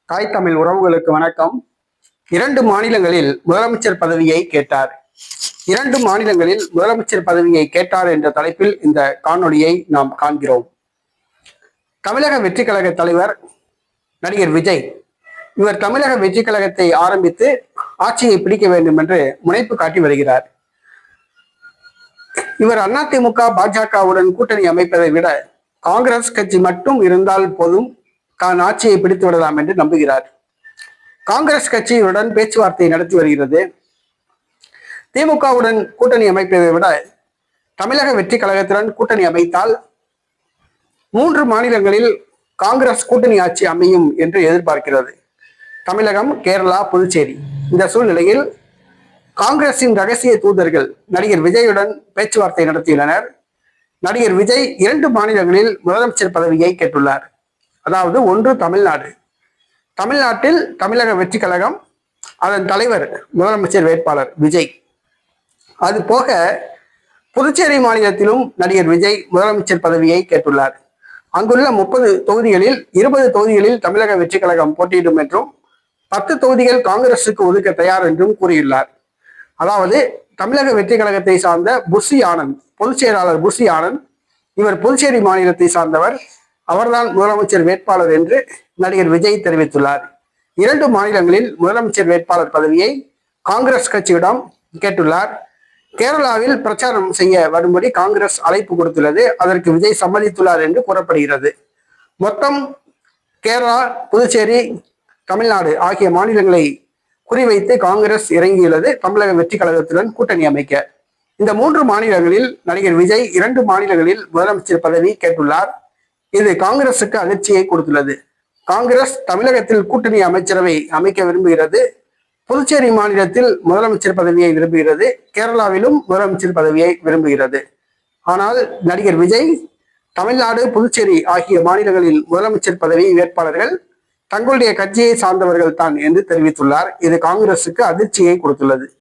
தாய் தமிழ் உறவுகளுக்கு வணக்கம். 2 மாநிலங்களில் முதலமைச்சர் பதவியை கேட்டார். 2 மாநிலங்களில் முதலமைச்சர் பதவியை கேட்டார் என்ற தலைப்பில் இந்த காணொளியை நாம் காண்கிறோம். தமிழக வெற்றி கழக தலைவர் நடிகர் விஜய் இவர் தமிழக வெற்றி கழகத்தை ஆரம்பித்து ஆட்சியை பிடிக்க வேண்டும் என்று முனைப்பு காட்டி வருகிறார். இவர் அதிமுக பாஜகவுடன் கூட்டணி அமைப்பதை விட காங்கிரஸ் கட்சி மட்டும் இருந்தால் போதும் தான் ஆட்சியை பிடித்து விடலாம் என்று நம்புகிறார். காங்கிரஸ் கட்சியுடன் பேச்சுவார்த்தை நடத்தி வருகிறது. திமுகவுடன் கூட்டணி அமைப்பதை விட தமிழக வெற்றி கழகத்துடன் கூட்டணி அமைத்தால் 3 மாநிலங்களில் காங்கிரஸ் கூட்டணி ஆட்சி அமையும் என்று எதிர்பார்க்கிறது. தமிழகம், கேரளா, புதுச்சேரி. இந்த சூழ்நிலையில் காங்கிரசின் ரகசிய தூதர்கள் நடிகர் விஜயுடன் பேச்சுவார்த்தை நடத்தியுள்ளனர். நடிகர் விஜய் 2 மாநிலங்களில் முதலமைச்சர் பதவியை கேட்டுள்ளார். அதாவது ஒன்று தமிழ்நாடு. தமிழ்நாட்டில் தமிழக வெற்றி கழகம், அதன் தலைவர் முதலமைச்சர் வேட்பாளர் விஜய். அது போக புதுச்சேரி மாநிலத்திலும் நடிகர் விஜய் முதலமைச்சர் பதவியை கேட்டுள்ளார். அங்குள்ள 30 தொகுதிகளில் 20 தொகுதிகளில் தமிழக வெற்றி கழகம் போட்டியிடும் என்றும் 10 தொகுதிகள் காங்கிரசுக்கு ஒதுக்க தயார் என்றும் கூறியுள்ளார். அதாவது தமிழக வெற்றி கழகத்தை சார்ந்த புஷி ஆனந்த், பொதுச் செயலாளர் புஷி ஆனந்த், இவர் புதுச்சேரி மாநிலத்தை சார்ந்தவர், அவர்தான் முதலமைச்சர் வேட்பாளர் என்று நடிகர் விஜய் தெரிவித்துள்ளார். 2 மாநிலங்களில் முதலமைச்சர் வேட்பாளர் பதவியை காங்கிரஸ் கட்சியிடம் கேட்டுள்ளார். கேரளாவில் பிரச்சாரம் செய்ய வரும்படி காங்கிரஸ் அழைப்பு கொடுத்துள்ளது. அதற்கு விஜய் சம்மதித்துள்ளார் என்று கூறப்படுகிறது. மொத்தம் கேரளா, புதுச்சேரி, தமிழ்நாடு ஆகிய மாநிலங்களை குறிவைத்து காங்கிரஸ் இறங்கியுள்ளது தமிழக வெற்றி கழகத்துடன் கூட்டணி அமைக்க. இந்த 3 மாநிலங்களில் நடிகர் விஜய் 2 மாநிலங்களில் முதலமைச்சர் பதவி கேட்டுள்ளார். இது காங்கிரசுக்கு அதிர்ச்சியை கொடுத்துள்ளது. காங்கிரஸ் தமிழகத்தில் கூட்டணி அமைச்சரவை அமைக்க விரும்புகிறது. புதுச்சேரி மாநிலத்தில் முதலமைச்சர் பதவியை விரும்புகிறது. கேரளாவிலும் முதலமைச்சர் பதவியை விரும்புகிறது. ஆனால் நடிகர் விஜய் தமிழ்நாடு, புதுச்சேரி ஆகிய மாநிலங்களில் முதலமைச்சர் பதவி வேட்பாளர்கள் தங்களுடைய கட்சியை சார்ந்தவர்கள் தான் என்று தெரிவித்துள்ளார். இது காங்கிரசுக்கு அதிர்ச்சியை கொடுத்துள்ளது.